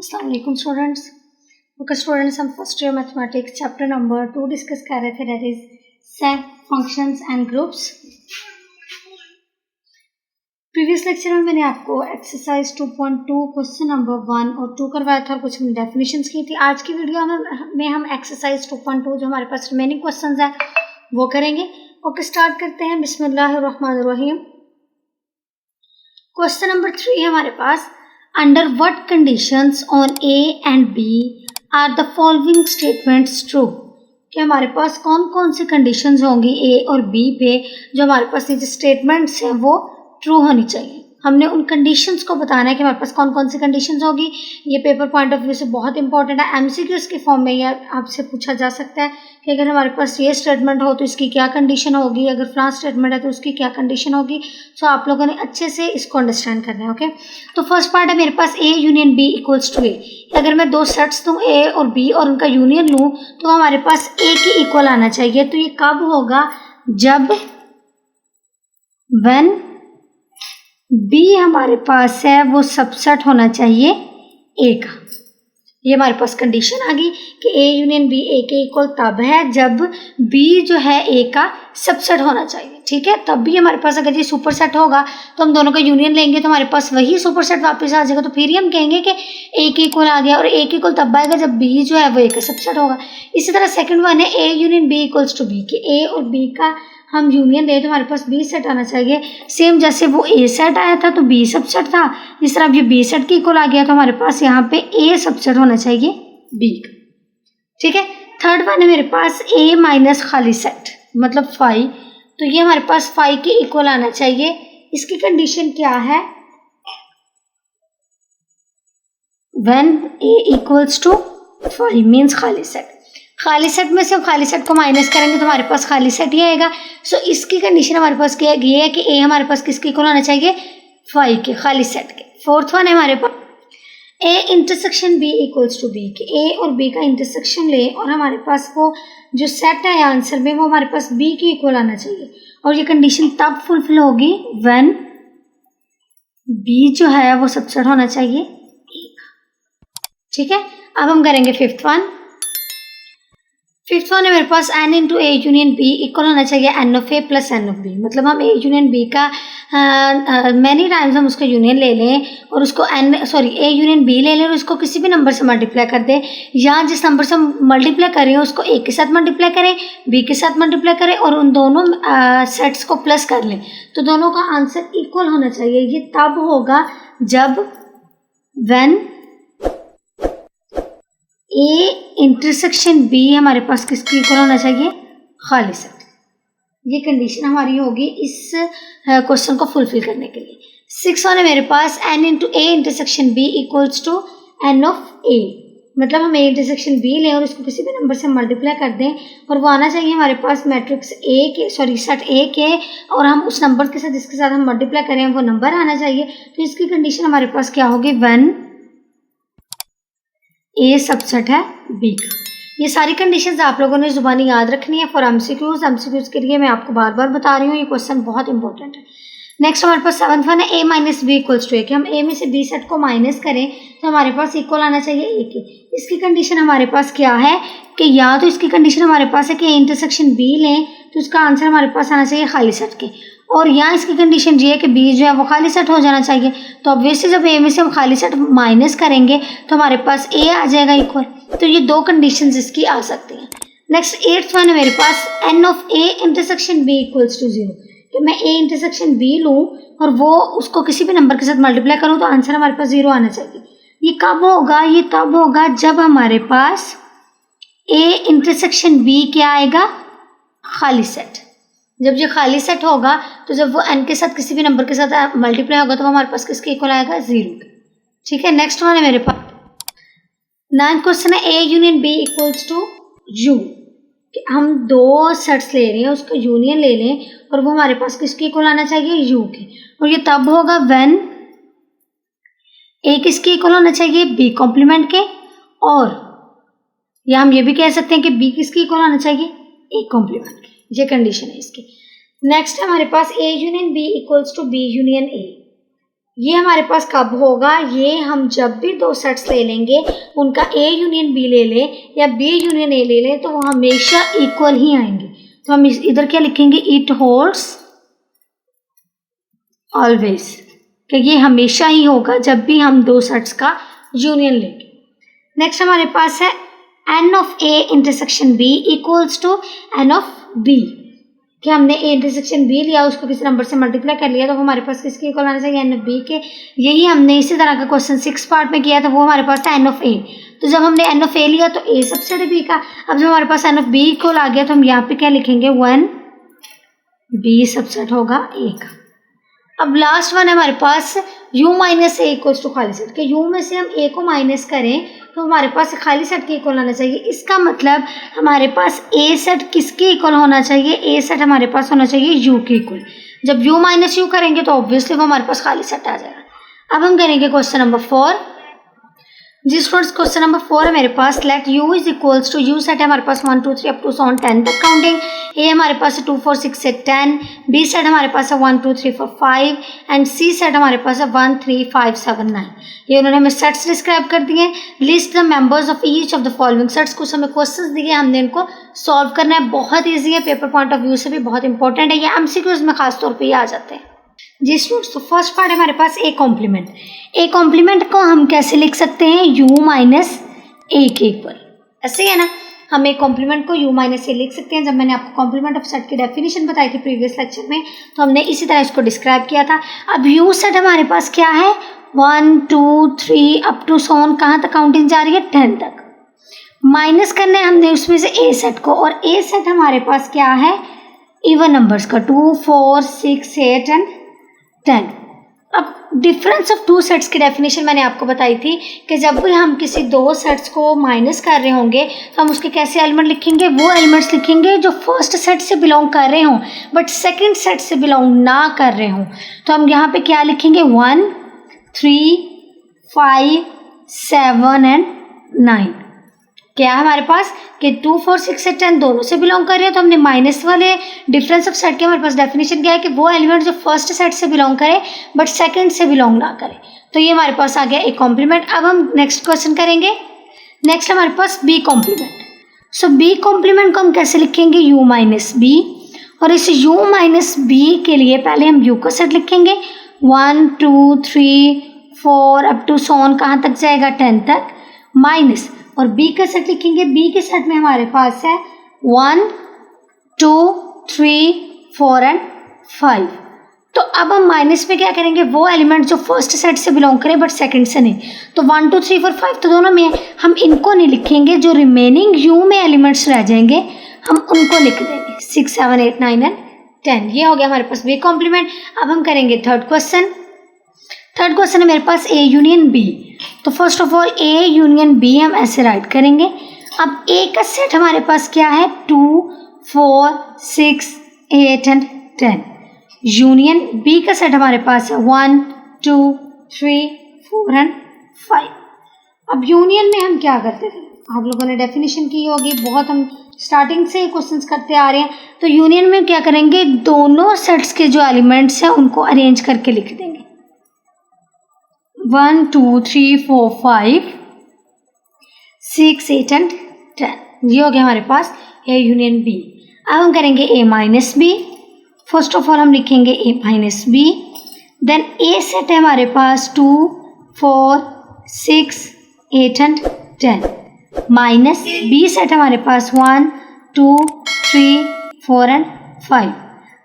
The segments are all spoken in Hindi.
अस्सलाम वालेकुम स्टूडेंट्स। ओके स्टूडेंट्स, हम first year mathematics chapter number 2 discuss कर रहे थे, that is set functions and groups. Previous lecture में मैंने आपको एक्सरसाइज 2.2 क्वेश्चन नंबर 1 और 2 करवाया था और कुछ डेफिनेशंस की थी। आज की वीडियो में हम एक्सरसाइज 2.2 जो हमारे पास रिमेनिंग क्वेश्चंस हैं वो करेंगे। ओके स्टार्ट करते हैं। बिस्मिल्लाहिर्रहमानिर्रहीम। क्वेश्चन नंबर 3 हमारे पास, under what conditions on A and B are the following statements true. कि हमारे पास कौन कौन सी कंडीशंस होंगी ए और बी पे जो हमारे पास ये जो स्टेटमेंट्स हैं वो ट्रू होनी चाहिए। हमने उन कंडीशंस को बताना है कि हमारे पास कौन कौन सी कंडीशंस होगी। ये पेपर पॉइंट ऑफ व्यू से बहुत इंपॉर्टेंट है। एमसीक्यूज के फॉर्म में यह आपसे पूछा जा सकता है कि अगर हमारे पास ये स्टेटमेंट हो तो इसकी क्या कंडीशन होगी, अगर फ्लां स्टेटमेंट है तो उसकी क्या कंडीशन होगी। सो आप लोगों ने अच्छे से इसको अंडरस्टैंड करना है। ओके, तो फर्स्ट पार्ट है मेरे पास A union B equals to A. अगर मैं दो सेट्स दूँ ए और बी और उनका यूनियन लूँ तो हमारे पास ए के इक्वल आना चाहिए। तो ये कब होगा? जब व्हेन बी हमारे पास है वो सबसेट होना चाहिए ए का। ये हमारे पास कंडीशन आ गई कि ए यूनियन बी ए के इक्वल तब है जब बी जो है ए का सबसेट होना चाहिए। ठीक है, तब भी हमारे पास अगर ये सुपर सेट होगा तो हम दोनों का यूनियन लेंगे तो हमारे पास वही सुपर सेट वापस आ जाएगा। तो फिर ही हम कहेंगे कि ए के इक्वल आ गया, और ए के इक्वल तब आएगा जब बी जो है वो ए का सबसेट होगा। इसी तरह सेकंड वन है A union B equals to B, कि ए और बी का हम यूनियन ले तो हमारे पास बी सेट आना चाहिए। सेम जैसे वो ए सेट आया था तो बी सबसेट था, इस तरह अब ये बी सेट के इक्वल आ गया तो हमारे पास यहाँ पे ए सबसेट होना चाहिए बी का। ठीक है, थर्ड वन है मेरे पास ए माइनस खाली सेट मतलब फाई। तो ये हमारे पास फाई के इक्वल आना चाहिए। इसकी कंडीशन क्या है? When A equals to phi means खाली सेट। खाली सेट में से खाली सेट को माइनस करेंगे तो हमारे पास खाली सेट ही आएगा। सो इसकी कंडीशन हमारे पास क्या ये है कि ए हमारे पास किसके इक्वल आना चाहिए? फाई के, खाली सेट के। फोर्थ वन है हमारे पास A intersection B equals to B, कि ए और बी का इंटरसेक्शन ले और हमारे पास वो जो सेट है आंसर में वो हमारे पास बी के इक्वल आना चाहिए। और ये कंडीशन तब फुलफिल होगी व्हेन बी जो है वो सबसेट होना चाहिए ए का। ठीक है, अब हम करेंगे फिफ्थ वन। फिफ्थ वन है मेरे पास n into A union B equal होना चाहिए n of A plus n of B. मतलब हम ए यूनियन बी का मैनी टाइम्स हम उसका यूनियन ले लें और उसको ए यूनियन बी ले लें और उसको किसी भी नंबर से मल्टीप्लाई कर दें, या जिस नंबर से हम मल्टीप्लाई करें उसको ए के साथ मल्टीप्लाई करें, बी के साथ मल्टीप्लाई करें और उन दोनों सेट्स को प्लस कर लें तो दोनों का आंसर इक्वल होना चाहिए। ये तब होगा जब व्हेन ए इंटरसेक्शन बी हमारे पास किसकी इक्वल होना चाहिए? खाली सेट। ये कंडीशन हमारी होगी इस क्वेश्चन को फुलफिल करने के लिए। सिक्स वन है मेरे पास n into A intersection B equals to n of A. मतलब हम ए इंटरसेक्शन बी लें और उसको किसी भी नंबर से मल्टीप्लाई कर दें और वो आना चाहिए हमारे पास मैट्रिक्स ए के सेट ए के, और हम उस नंबर के साथ जिसके साथ हम मल्टीप्लाई करें वो नंबर आना चाहिए। तो इसकी कंडीशन हमारे पास क्या होगी? व्हेन ए सबसेट है बी का। ये सारी कंडीशंस आप लोगों ने जुबानी याद रखनी है फॉर एमसीक्यूज। एमसीक्यूज के लिए मैं आपको बार बार बता रही हूँ, ये क्वेश्चन बहुत इंपॉर्टेंट है। नेक्स्ट हमारे पास सेवंथ वन है ए माइनस बी इक्वल्स टू ए, कि हम ए में से बी सेट को माइनस करें तो हमारे पास इक्वल आना चाहिए ए के। इसकी कंडीशन हमारे पास क्या है कि या तो इसकी कंडीशन हमारे पास है कि ए इंटरसेक्शन बी लें तो उसका आंसर हमारे पास आना चाहिए खाली सेट के, और यहाँ इसकी कंडीशन ये है कि बी जो है वो खाली सेट हो जाना चाहिए। तो ऑब्वियसली जब ए में से हम खाली सेट माइनस करेंगे तो हमारे पास ए आ जाएगा इक्वल। तो ये दो कंडीशंस इसकी आ सकती हैं। नेक्स्ट एट्थ वन है मेरे पास n of A intersection B equals to 0, कि मैं ए इंटरसेक्शन बी लूँ और वो उसको किसी भी नंबर के साथ मल्टीप्लाई करूँ तो आंसर हमारे पास 0 आना चाहिए। ये कब होगा? ये तब होगा जब हमारे पास ए इंटरसेक्शन बी क्या आएगा? खाली सेट। जब ये खाली सेट होगा तो जब वो एन के साथ किसी भी नंबर के साथ मल्टीप्लाई होगा तो हमारे पास किसके इक्वल आएगा? 0। ठीक है, नेक्स्ट वन है मेरे पास नाइन्थ क्वेश्चन है A union B equals to U, कि हम दो सेट्स ले रहे हैं उसका यूनियन ले लें और वो हमारे पास किसके इक्वल आना चाहिए? यू के। और ये तब होगा व्हेन ए किसके इक्वल होना चाहिए? बी कॉम्प्लीमेंट के, और या हम ये भी कह सकते हैं कि बी किसके इक्वल होना चाहिए? ए कॉम्प्लीमेंट के। ये कंडीशन है इसकी। नेक्स्ट है हमारे पास A union B equals to B union A, ये हमारे पास कब होगा, ये हम जब भी दो सेट्स ले लेंगे, उनका ए यूनियन बी ले लें या बी यूनियन ए ले लें, तो वो हमेशा इक्वल ही आएंगे। तो हम इधर क्या लिखेंगे, इट होल्ड्स ऑलवेज, कि ये हमेशा ही होगा जब भी हम दो सेट्स का यूनियन लेंगे। नेक्स्ट हमारे पास है n of A intersection B equals to n of B, कि हमने ए इंटरसेक्शन बी लिया, उसको किसी नंबर से मल्टीप्लाई कर लिया, तो वो हमारे पास किसके इक्वल आना चाहिए, एन ऑफ बी के। यही हमने इसी तरह का क्वेश्चन 6 पार्ट में किया था, वो हमारे पास था एन ऑफ ए। तो जब हमने एन ऑफ ए लिया तो ए सबसेट है बी का। अब जब हमारे पास एन ऑफ बी इक्वल आ गया तो हम यहाँ पे क्या लिखेंगे, 1 बी सबसेट होगा ए का। अब लास्ट वन है हमारे पास u minus A equals to खाली सेट, के u में से हम a को माइनस करें तो हमारे पास खाली सेट के इक्वल आना चाहिए। इसका मतलब हमारे पास a सेट किसके इक्वल होना चाहिए, a सेट हमारे पास होना चाहिए u के इक्वल। जब u माइनस u करेंगे तो ऑब्वियसली वो हमारे पास खाली सेट आ जाएगा। अब हम करेंगे क्वेश्चन नंबर 4। जी स्टूडेंट्स, क्वेश्चन नंबर 4 है मेरे पास, let u is equals to, u set है हमारे पास 1 2 3 अप टू 10 तक काउंटिंग, a हमारे पास है 2 4 6 से 10, b सेट हमारे पास है 1 2 3 4 5 एंड c सेट हमारे पास है 1 3 5 7 9। ये उन्होंने हमें सेट्स डिस्क्राइब कर दिए। List the members of each of the following sets, कुछ हमें क्वेश्चंस दिए, हमने इनको सॉल्व करना है। बहुत ईजी है, पेपर पॉइंट ऑफ व्यू से भी बहुत इंपॉर्टेंट है, ये एमसीक्यूज में खास तौर पर ये आ जाते हैं। जी स्टूडेंट्स, तो फर्स्ट पार्ट है हमारे पास ए कॉम्प्लीमेंट। ए कॉम्प्लीमेंट को हम कैसे लिख सकते हैं, u माइनस ए के इक्वल, ऐसे है ना। हम ए कॉम्प्लीमेंट को u माइनस ए लिख सकते हैं। जब मैंने आपको कॉम्प्लीमेंट ऑफ सेट की डेफिनेशन बताई थी प्रीवियस लेक्चर में, तो हमने इसी तरह इसको डिस्क्राइब किया था। अब u सेट हमारे पास क्या है, 1 2 3 अप टू सोन, कहाँ तक काउंटिंग जा रही है, 10 तक। माइनस करना है हमने उसमें से ए सेट को, और ए सेट हमारे पास क्या है, इवन नंबर्स का, 2 4 6 8 एंड 10। अब डिफरेंस ऑफ टू सेट्स की डेफिनेशन मैंने आपको बताई थी कि जब भी हम किसी दो सेट्स को माइनस कर रहे होंगे तो हम उसके कैसे एलिमेंट लिखेंगे, वो एलिमेंट्स लिखेंगे जो फर्स्ट सेट से बिलोंग कर रहे हों बट सेकंड सेट से बिलोंग ना कर रहे हों। तो हम यहाँ पे क्या लिखेंगे, 1 3 5 7 एंड 9। क्या है हमारे पास कि 2 4 6 से 10 दोनों से बिलोंग कर रहे हैं, तो हमने माइनस वाले डिफरेंस ऑफ सेट के हमारे पास डेफिनेशन क्या है कि वो एलिमेंट जो फर्स्ट सेट से बिलोंग करे बट सेकंड से बिलोंग ना करे। तो ये हमारे पास आ गया एक कॉम्प्लीमेंट। अब हम नेक्स्ट क्वेश्चन करेंगे। नेक्स्ट हमारे पास बी कॉम्प्लीमेंट। सो बी कॉम्प्लीमेंट को हम कैसे लिखेंगे, u माइनस बी, और इस u माइनस बी के लिए पहले हम u का सेट लिखेंगे, 1 2 3 4 अप टू सोन, कहाँ तक जाएगा, 10 तक, माइनस, और b का सेट लिखेंगे। b के सेट में हमारे पास है 1 2 3 4 एंड 5। तो अब हम माइनस में क्या करेंगे, वो एलिमेंट जो फर्स्ट सेट से बिलोंग करे बट सेकंड से नहीं। तो 1 2 3 4 5 तो दोनों में हम इनको नहीं लिखेंगे, जो रिमेनिंग u में एलिमेंट्स रह जाएंगे हम उनको लिख देंगे, 6 7 8 9 एंड 10। ये हो गया हमारे पास बी कॉम्प्लीमेंट। अब हम करेंगे थर्ड क्वेश्चन। थर्ड क्वेश्चन है मेरे पास ए यूनियन बी। तो first of all A union B हम ऐसे राइट करेंगे। अब ए का सेट हमारे पास क्या है, 2 4 6 8 एंड 10। यूनियन बी का सेट हमारे पास है 1 2 3 4 एंड 5। अब यूनियन में हम क्या करते थे, आप लोगों ने डेफिनेशन की होगी, बहुत हम स्टार्टिंग से क्वेश्चंस करते आ रहे हैं। तो यूनियन में क्या करेंगे, दोनों सेट्स के जो एलिमेंट्स हैं उनको अरेंज करके लिख देंगे, 1 2 3 4 5 6 8 एंड 10। ये हो गया हमारे पास ए यूनियन बी। अब हम करेंगे A minus B. First of all हम लिखेंगे A minus B, then A set है हमारे पास 2 4 6 8 एंड 10, माइनस बी सेट हमारे पास 1 2 3 4 एंड 5।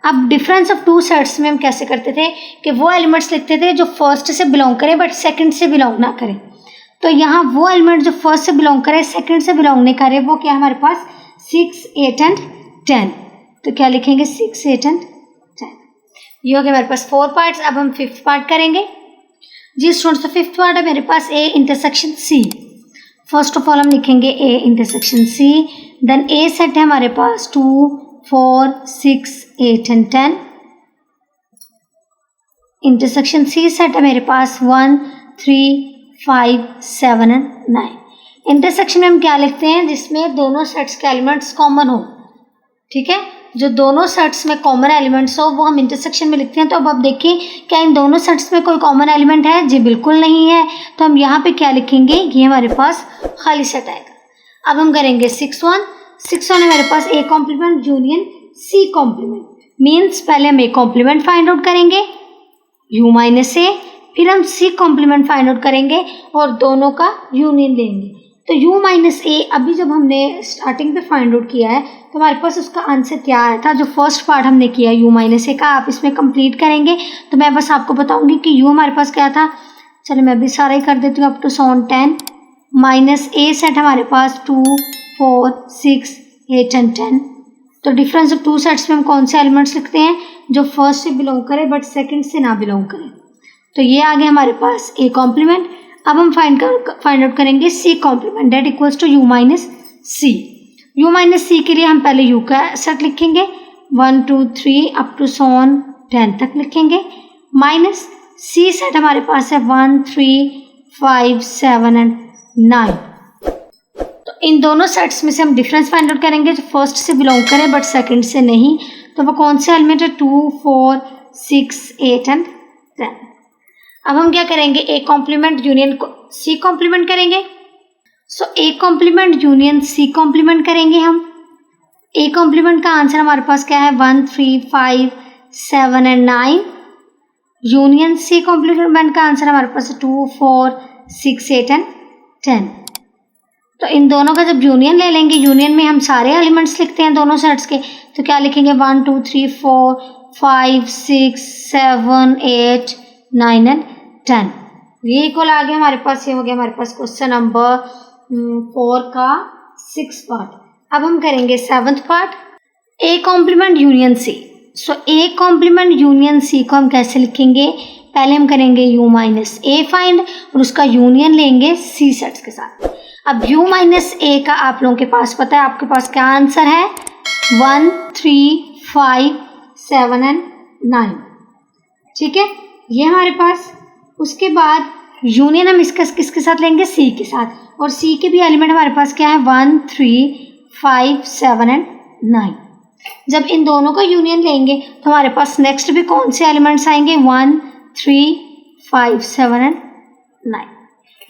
अब डिफरेंस ऑफ टू सेट्स में हम कैसे करते थे कि वो एलिमेंट्स लिखते थे जो फर्स्ट से बिलोंग करे बट सेकंड से बिलोंग ना करे। तो यहाँ वो एलिमेंट जो फर्स्ट से बिलोंग करे सेकंड से बिलोंग नहीं करे, वो क्या हमारे पास 6 8 एंड 10। तो क्या लिखेंगे, 6 8 एंड 10। ये हो गया हमारे पास 4 पार्ट्स। अब हम 5th पार्ट करेंगे। जी स्टूडेंट्स, तो 5th पार्ट है मेरे पास A intersection C. First of all हम लिखेंगे A intersection C, then A set है हमारे पास 2 4 6 8 एंड 10। इंटरसेक्शन सी सेट है मेरे पास 1 3 5 7 एंड 9। इंटरसेक्शन में हम क्या लिखते हैं, जिसमें दोनों सेट्स के एलिमेंट्स कॉमन हो, ठीक है। जो दोनों सेट्स में कॉमन एलिमेंट्स हो वो हम इंटरसेक्शन में लिखते हैं। तो अब आप देखिए क्या इन दोनों सेट्स में कोई कॉमन एलिमेंट है? जी बिल्कुल नहीं है। तो हम यहाँ पे क्या लिखेंगे? ये हमारे पास खाली सेट आएगा। अब हम करेंगे 6 1 हमारे पास A complement union C complement, means पहले हम ए कॉम्प्लीमेंट फाइंड आउट करेंगे u माइनस ए, फिर हम सी कॉम्प्लीमेंट फाइंड आउट करेंगे और दोनों का यूनियन लेंगे। तो u माइनस ए अभी जब हमने स्टार्टिंग पे फाइंड आउट किया है तो हमारे पास उसका आंसर क्या आया था? जो फर्स्ट पार्ट हमने किया u माइनस ए का, आप इसमें कंप्लीट करेंगे तो मैं बस आपको बताऊंगी कि u हमारे पास क्या था। चलो मैं अभी सारा ही कर देती हूँ, up to 10 minus A set हमारे पास 2 4 6 8 एंड 10। तो डिफरेंस ऑफ टू सेट्स में हम कौन से एलिमेंट्स लिखते हैं? जो फर्स्ट से बिलोंग करे बट सेकंड से ना बिलोंग करे। तो ये आ गया हमारे पास ए कॉम्प्लीमेंट। अब हम फाइंड आउट करेंगे C complement, that equals to u minus C. u minus C के लिए हम पहले u का सेट लिखेंगे 1 2 3 अप टू 10 तक लिखेंगे, माइनस सी सेट हमारे पास है 1 3 5 7 एंड 9। तो इन दोनों सेट्स में से हम डिफरेंस फाइंड आउट करेंगे जो फर्स्ट से बिलोंग करें बट सेकंड से नहीं। तो वो कौन से एलिमेंट है? 2 4 6 8 एंड 10। अब हम क्या करेंगे? ए कॉम्प्लीमेंट यूनियन को सी कॉम्प्लीमेंट करेंगे। So A complement union C complement करेंगे हम। ए कॉम्प्लीमेंट का आंसर हमारे पास क्या है? 1 3 5 7 एंड 9। यूनियन सी कॉम्प्लीमेंट का आंसर हमारे पास 2 4 6 8 एंड 10। तो इन दोनों का जब यूनियन ले लेंगे, यूनियन में हम सारे एलिमेंट्स लिखते हैं दोनों सेट्स के, तो क्या लिखेंगे? 1 2 3 4 5 6 7 8 9 एंड 10। ये इक्वल आ गया हमारे पास। ये हो गया हमारे पास क्वेश्चन नंबर 4 का 6 पार्ट। अब हम करेंगे 7th part, A complement union C. So A complement union C को हम कैसे लिखेंगे? पहले हम करेंगे u माइनस ए फाइंड और उसका यूनियन लेंगे सी सेट्स के साथ। अब u माइनस ए का आप लोगों के पास पता है, आपके पास क्या आंसर है? 1 3 5 7 एंड 9। ठीक है, ये हमारे पास। उसके बाद यूनियन हम इसका किसके साथ लेंगे? सी के साथ, और सी के भी एलिमेंट हमारे पास क्या है? 1 3 5 7 एंड 9। जब इन दोनों का यूनियन लेंगे तो हमारे पास नेक्स्ट भी कौन से एलिमेंट्स आएंगे? 1 3 5 7 एंड 9।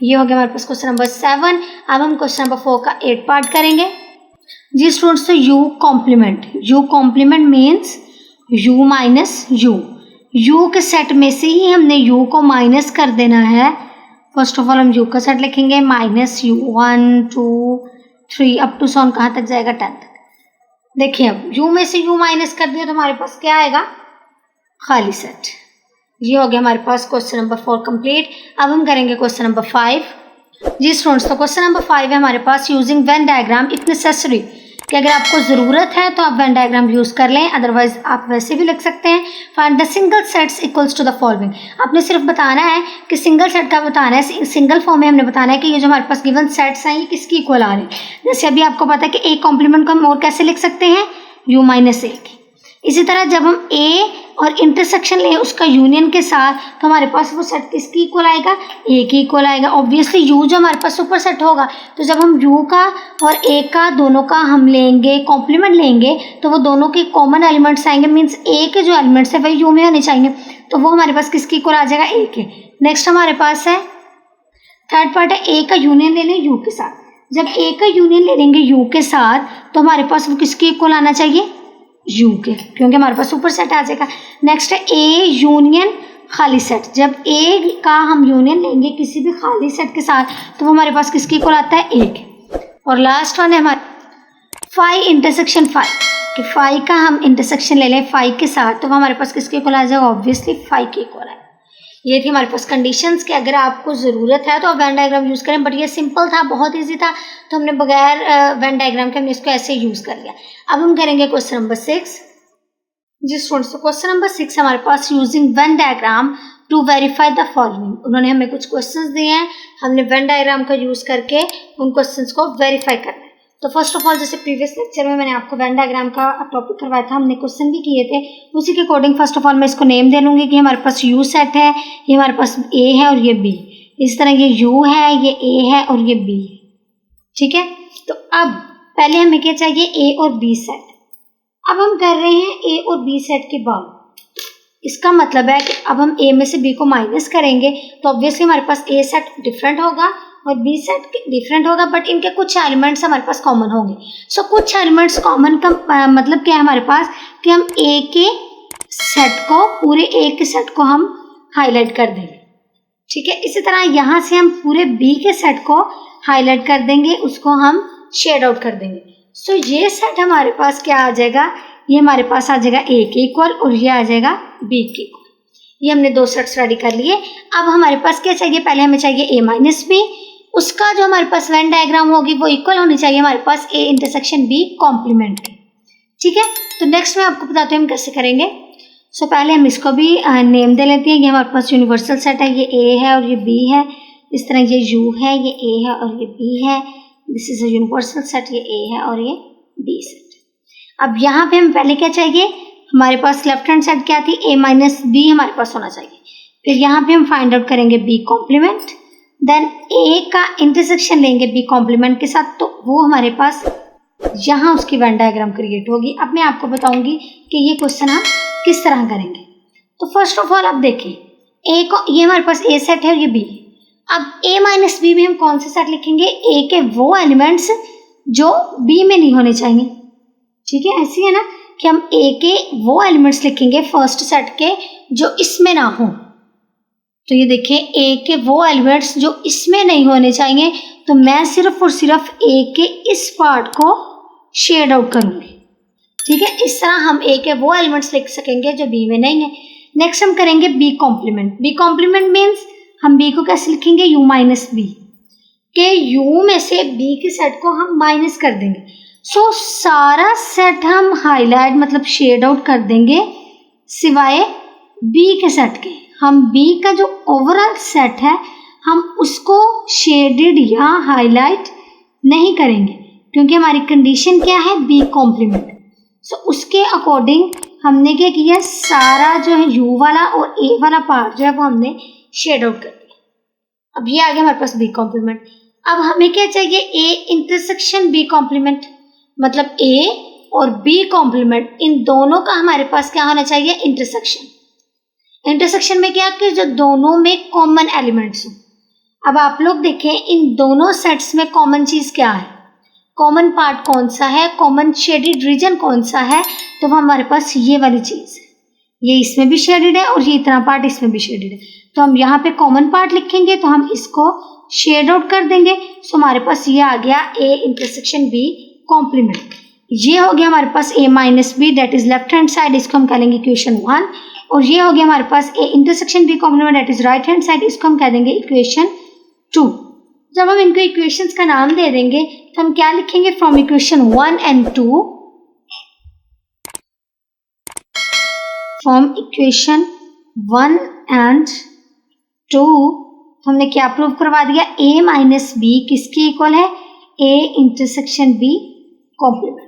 ये हो गया हमारे पास क्वेश्चन नंबर 7। अब हम क्वेश्चन नंबर 4 का 8 पार्ट करेंगे। जी स्टूडेंट्स, तो u complement means u minus u के सेट में से ही हमने u को माइनस कर देना है। फर्स्ट ऑफ ऑल हम u का सेट लिखेंगे माइनस u 1 2 3 अप टू 10 कहाँ तक जाएगा? 10 तक। देखिए अब u में से u माइनस कर दिया तो हमारे पास क्या आएगा? खाली सेट। ये हो गया हमारे पास क्वेश्चन नंबर 4 कंप्लीट। अब हम करेंगे क्वेश्चन नंबर 5। जी स्टूडेंट्स, तो क्वेश्चन नंबर 5 है हमारे पास, using Venn diagram if necessary, कि अगर आपको ज़रूरत है तो आप वेन डायग्राम यूज़ कर लें, अदरवाइज आप वैसे भी लिख सकते हैं। Find the single sets equals to the following. आपने सिर्फ बताना है कि सिंगल सेट का बताना है, सिंगल फॉर्म में हमने बताना है कि ये जो हमारे पास गिवन सेट्स हैं ये किसकी इक्वल आ रहे हैं। जैसे अभी आपको पता है कि ए कॉम्प्लीमेंट को हम और कैसे लिख सकते हैं? u माइनस ए के। इसी तरह जब हम ए और इंटरसेक्शन लें उसका यूनियन के साथ तो हमारे पास वो सेट किसकी इक्वल आएगा? ए की इक्वल आएगा। ऑब्वियसली यू जो हमारे पास सुपर सेट होगा, तो जब हम यू का और ए का दोनों का हम लेंगे कॉम्प्लीमेंट लेंगे तो वो दोनों के कॉमन एलिमेंट्स आएंगे, मीन्स ए के जो एलिमेंट्स है वही यू में होने चाहिए, तो वो हमारे पास किसकी इक्वल आ जाएगा? ए के। नेक्स्ट हमारे पास है थर्ड पार्ट है, ए का यूनियन ले लें यू के साथ। जब ए का यूनियन ले लेंगे यू के साथ तो हमारे पास वो किसकी इक्वल आना चाहिए? यू के, क्योंकि हमारे पास सुपर सेट आ जाएगा। नेक्स्ट है ए यूनियन खाली सेट। जब ए का हम यूनियन लेंगे किसी भी खाली सेट के साथ तो वो हमारे पास किसकी इक्वल आता है? ए के। और लास्ट वन है हमारे फाई इंटरसेक्शन फाई, कि फाई का हम इंटरसेक्शन ले लें फाई के साथ तो वो हमारे पास किसके इक्वल आ जाएगा? ऑब्वियसली फाई के इक्वल है। ये थी हमारे पास कंडीशंस कि अगर आपको ज़रूरत है तो आप वेन डायग्राम यूज़ करें, बट ये सिंपल था, बहुत इजी था, तो हमने बगैर वेन डायग्राम के हमने इसको ऐसे यूज़ कर लिया। अब हम करेंगे क्वेश्चन नंबर 6। जी स्टूडेंट्स, तो क्वेश्चन नंबर 6 हमारे पास, using Venn diagram to verify the following. उन्होंने हमें कुछ क्वेश्चंस दिए हैं, हमने वेन डायग्राम का यूज़ करके उन क्वेश्चंस को वेरीफाई करना है। तो फर्स्ट ऑफ ऑल, जैसे प्रीवियस लेक्चर में मैंने आपको वेन डायग्राम का टॉपिक करवाया था, हमने क्वेश्चन भी किए थे, उसी के अकॉर्डिंग फर्स्ट ऑफ ऑल मैं इसको नेम दे लूँगी कि हमारे पास यू सेट है, ये हमारे पास ए है और ये बी, इस तरह ये यू है, ये ए है और ये बी है। ठीक है, तो अब पहले हमें क्या चाहिए? ए और बी सेट। अब हम कर रहे हैं ए और बी सेट की बात। इसका मतलब है कि अब हम ए में से बी को माइनस करेंगे तो ऑब्वियसली हमारे पास ए सेट डिफरेंट होगा और बी सेट डिफरेंट होगा, बट इनके कुछ एलिमेंट्स हमारे पास कॉमन होंगे। सो कुछ एलिमेंट्स कॉमन का मतलब क्या है हमारे पास कि हम ए के सेट को, पूरे ए के सेट को हम हाईलाइट कर देंगे, ठीक है। इसी तरह यहाँ से हम पूरे बी के सेट को हाईलाइट कर देंगे, उसको हम शेड आउट कर देंगे। सो ये सेट हमारे पास क्या आ जाएगा, ये हमारे पास आ जाएगा ए के इक्वल और ये आ जाएगा बी के इक्वल। ये हमने दो सेट्स रेडी कर लिए। अब हमारे पास क्या चाहिए, पहले हमें चाहिए ए माइनस बी, उसका जो हमारे पास वेन डायग्राम होगी वो इक्वल होनी चाहिए हमारे पास ए इंटरसेक्शन बी कॉम्प्लीमेंट के, ठीक है। तो नेक्स्ट मैं आपको बताती हूँ हम कैसे करेंगे। सो पहले हम इसको भी नेम दे लेते हैं। ये हमारे पास यूनिवर्सल सेट है, ये ए है और ये बी है। इस तरह ये यू है, ये ए है और ये बी है। This is a universal set, ये ए है और ये बी सेट। अब यहाँ पे हम पहले क्या चाहिए, हमारे पास लेफ्ट हैंड साइड क्या थी, ए माइनस बी हमारे पास होना चाहिए। फिर यहाँ पे हम फाइंड आउट करेंगे बी कॉम्प्लीमेंट, देन ए का इंटरसेक्शन लेंगे बी कॉम्प्लीमेंट के साथ, तो वो हमारे पास यहाँ उसकी वेन डायग्राम क्रिएट होगी। अब मैं आपको बताऊंगी कि ये क्वेश्चन हम किस तरह करेंगे। तो फर्स्ट ऑफ ऑल आप देखिए, ए को, ये हमारे पास ए सेट है और ये बी। अब ए माइनस बी में हम कौन से सेट लिखेंगे, ए के वो एलिमेंट्स जो बी में नहीं होने चाहिए, ठीक है। ऐसी है ना कि हम ए के वो एलिमेंट्स लिखेंगे फर्स्ट सेट के जो इसमें ना हो। तो ये देखिए, ए के वो एलिमेंट्स जो इसमें नहीं होने चाहिए, तो मैं सिर्फ और सिर्फ ए के इस पार्ट को शेड आउट करूंगी, ठीक है। इस तरह हम ए के वो एलिमेंट्स लिख सकेंगे जो बी में नहीं है। नेक्स्ट हम करेंगे B complement. B complement means हम बी को कैसे लिखेंगे, यू माइनस बी, के यू में से बी के सेट को हम माइनस कर देंगे। सो सारा सेट हम हाईलाइट मतलब शेड आउट कर देंगे सिवाय बी के सेट के। हम बी का जो ओवरऑल सेट है हम उसको शेडेड या हाईलाइट नहीं करेंगे, क्योंकि हमारी कंडीशन क्या है, बी कॉम्प्लीमेंट। सो उसके अकॉर्डिंग हमने क्या किया, सारा जो है यू वाला और ए वाला पार्ट जो है वो हमने शेड आउट कर दिया। अब ये आ गया हमारे पास बी कॉम्प्लीमेंट। अब हमें क्या चाहिए, ए इंटरसेक्शन बी कॉम्प्लीमेंट, मतलब ए और बी कॉम्प्लीमेंट, इन दोनों का हमारे पास क्या होना चाहिए, इंटरसेक्शन। इंटरसेक्शन में क्या कि जो दोनों में कॉमन एलिमेंट्स हो। अब आप लोग देखें इन दोनों सेट्स में कॉमन चीज क्या है, कॉमन पार्ट कौन सा है, कॉमन शेडेड रीजन कौन सा है, तो वो हमारे पास ये वाली चीज है। ये इसमें भी शेडेड है और ये इतना पार्ट इसमें भी शेडेड है। तो हम यहाँ पे कॉमन पार्ट लिखेंगे तो हम इसको शेड आउट कर देंगे। सो हमारे पास ये आ गया ए इंटरसेक्शन बी कॉम्प्लीमेंट। ये हो गया हमारे पास A minus B, that is left hand side, इसको हम कह लेंगे इक्वेशन 1। और ये हो गया हमारे पास A intersection B complement, that is right hand side, इसको हम कह देंगे इक्वेशन 2। जब हम इनको इक्वेशंस का नाम दे देंगे तो हम क्या लिखेंगे, from equation 1 and 2, from equation 1 and 2 हमने क्या प्रूव करवा दिया, ए माइनस बी किसके इक्वल है, ए इंटरसेक्शन बी कॉम्प्लीमेंट।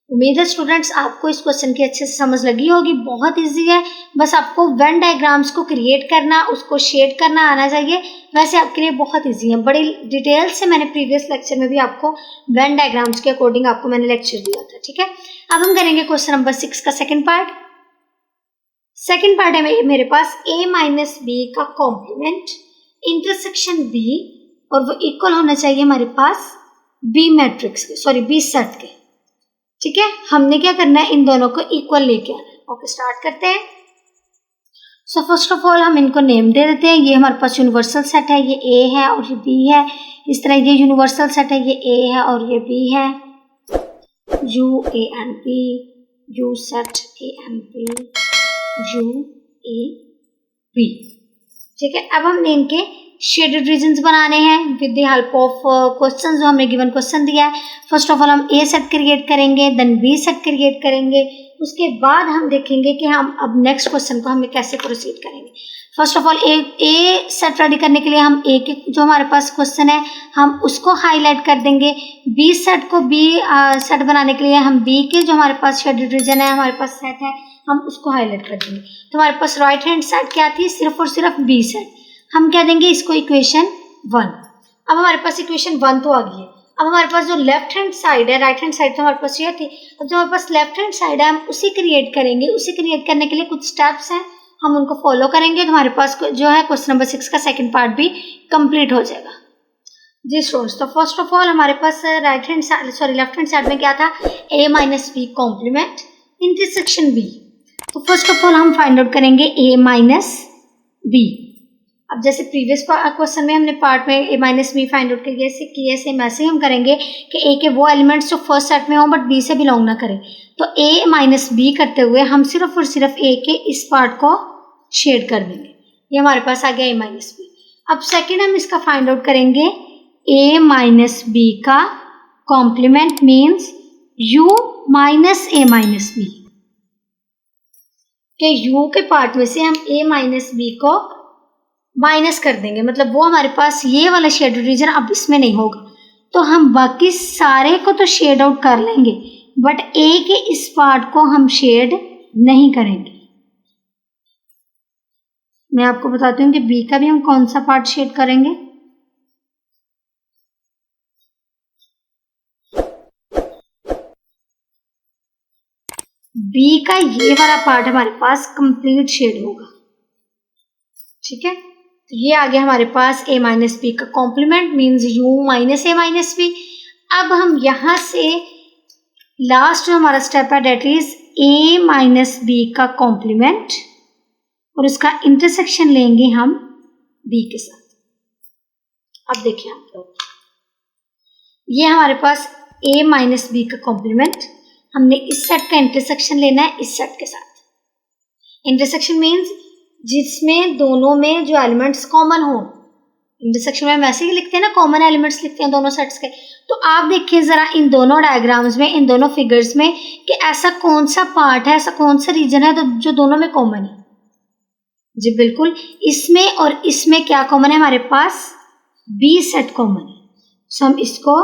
उम्मीद है स्टूडेंट्स आपको इस क्वेश्चन की अच्छे से समझ लगी होगी। बहुत इजी है, बस आपको वेन डायग्राम्स को क्रिएट करना, उसको शेड करना आना चाहिए। वैसे आपके लिए बहुत इजी है, बड़ी डिटेल से मैंने प्रीवियस लेक्चर में भी आपको वेन डायग्राम्स के अकॉर्डिंग आपको मैंने लेक्चर दिया था, ठीक है। अब हम करेंगे क्वेश्चन नंबर 6 का सेकेंड पार्ट। सेकेंड पार्ट है मेरे पास ए माइनस बी का कॉम्प्लीमेंट इंटरसेक्शन बी, और वो इक्वल होना चाहिए हमारे पास बी मैट्रिक्स के, सॉरी बी सेट के, ठीक है। हमने क्या करना है, इन दोनों को इक्वल लेके आना है। ओके, स्टार्ट करते हैं। सो फर्स्ट ऑफ ऑल हम इनको नेम दे देते हैं। ये हमारे पास यूनिवर्सल सेट है, ये ए है और ये बी है। इस तरह ये यूनिवर्सल सेट है, ये ए है और ये बी है। U A and B, U set A and B, U A B, ठीक है। अब हमने इनके शेडेड रीजन्स बनाने हैं with the help of question जो हमने गिवन क्वेश्चन दिया है। फर्स्ट ऑफ ऑल हम ए सेट क्रिएट करेंगे, देन बी सेट क्रिएट करेंगे, उसके बाद हम देखेंगे कि हम अब नेक्स्ट क्वेश्चन को हमें कैसे प्रोसीड करेंगे। First of all A set ready करने के लिए हम ए के जो हमारे पास क्वेश्चन है हम उसको हाईलाइट कर देंगे। बी सेट को बी सेट बनाने के लिए हम बी के जो हमारे पास शेडेड रीजन है, हमारे पास सेट है, हम उसको हाईलाइट कर देंगे। तो हमारे पास राइट हैंड साइड क्या थी, सिर्फ और सिर्फ बी सेट, हम कह देंगे इसको इक्वेशन 1। अब हमारे पास इक्वेशन 1 तो आ गई है। अब हमारे पास जो लेफ्ट हैंड साइड है, राइट हैंड साइड तो हमारे पास ये थी, अब जो हमारे पास लेफ्ट हैंड साइड है हम उसे क्रिएट करेंगे। उसे क्रिएट करने के लिए कुछ स्टेप्स हैं, हम उनको फॉलो करेंगे तो हमारे पास जो है क्वेश्चन नंबर 6 का सेकंड पार्ट भी कंप्लीट हो जाएगा। जी स्टूडेंट्स, तो फर्स्ट ऑफ ऑल हमारे पास लेफ्ट हैंड साइड में क्या था, a minus B complement intersection b। तो फर्स्ट ऑफ ऑल हम फाइंड आउट करेंगे a माइनस बी। अब जैसे प्रीवियस क्वेश्चन में हमने पार्ट में a minus B find out किए, सेम ऐसे ही हम करेंगे कि a के वो एलिमेंट्स जो फर्स्ट सेट में हों बट b से बिलोंग ना करें। तो a माइनस बी करते हुए हम सिर्फ और सिर्फ a के इस पार्ट को शेड कर देंगे। ये हमारे पास आ गया a माइनस बी। अब सेकेंड हम इसका फाइंड आउट करेंगे a माइनस बी का complement means u minus a minus B, के u के पार्ट में से हम a माइनस बी को माइनस कर देंगे, मतलब वो हमारे पास ये वाला शेड रीजन अब इसमें नहीं होगा। तो हम बाकी सारे को तो शेड आउट कर लेंगे बट a के इस पार्ट को हम शेड नहीं करेंगे। मैं आपको बताती हूँ कि b का भी हम कौन सा पार्ट शेड करेंगे। b का ये वाला पार्ट हमारे पास कंप्लीट शेड होगा, ठीक है। तो ये आ गया हमारे पास a माइनस बी का complement means u minus a minus B. अब हम यहाँ से लास्ट जो हमारा स्टेप है that is a minus B का कॉम्प्लीमेंट और उसका इंटरसेक्शन लेंगे हम b के साथ। अब देखिए आप लोग, ये हमारे पास a माइनस बी का कॉम्प्लीमेंट, हमने इस सेट का इंटरसेक्शन लेना है इस सेट के साथ। इंटरसेक्शन मीन्स जिसमें दोनों में जो एलिमेंट्स कॉमन हो। इंटरसेक्शन में हम ऐसे ही लिखते हैं ना, कॉमन एलिमेंट्स लिखते हैं दोनों सेट्स के। तो आप देखिए जरा इन दोनों डायग्राम्स में, इन दोनों फिगर्स में कि ऐसा कौन सा पार्ट है, ऐसा कौन सा रीजन है जो दोनों में कॉमन है। जी बिल्कुल, इसमें और इसमें क्या कॉमन है, हमारे पास बी सेट कॉमन है। सो हम इसको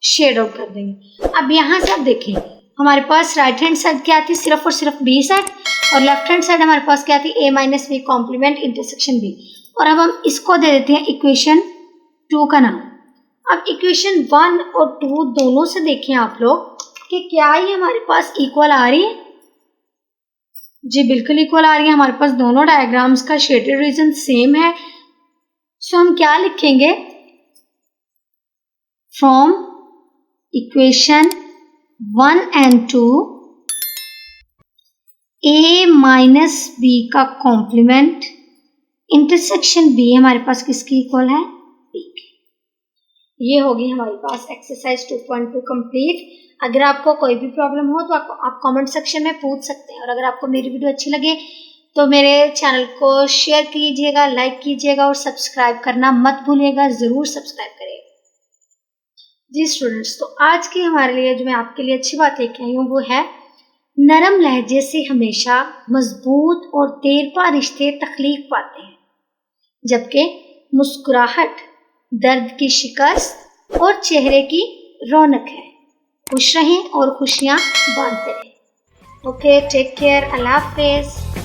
शेड आउट कर देंगे। अब यहाँ से आप देखिए हमारे पास राइट हैंड साइड क्या थी, सिर्फ और सिर्फ बी सेट, और लेफ्ट हैंड साइड हमारे पास क्या थी, a minus B complement intersection b। और अब हम इसको दे देते हैं इक्वेशन 2 का नाम। अब इक्वेशन 1 और 2 दोनों से देखें आप लोग कि क्या ये हमारे पास इक्वल आ रही है। जी बिल्कुल इक्वल आ रही है, हमारे पास दोनों डायग्राम्स का शेडेड रीजन सेम है। सो हम क्या लिखेंगे, from equation 1 and 2 a minus B का कॉम्प्लीमेंट इंटरसेक्शन b हमारे पास किसकी इक्वल है, b के। ये होगी हमारे पास एक्सरसाइज 2.2 कंप्लीट। अगर आपको कोई भी प्रॉब्लम हो तो आप कमेंट सेक्शन में पूछ सकते हैं। और अगर आपको मेरी वीडियो अच्छी लगे तो मेरे चैनल को शेयर कीजिएगा, लाइक कीजिएगा और सब्सक्राइब करना मत भूलिएगा, ज़रूर सब्सक्राइब करिएगा। जी स्टूडेंट्स, तो आज की हमारे लिए जो मैं आपके लिए अच्छी बात लेके आई हूँ वो है, नरम लहजे से हमेशा मजबूत और देरपा रिश्ते तख्लीक पाते हैं, जबकि मुस्कुराहट दर्द की शिकस्त और चेहरे की रौनक है। खुश रहें और खुशियाँ बांटते रहें। ओके, टेक केयर, अल्लाह हाफिज़।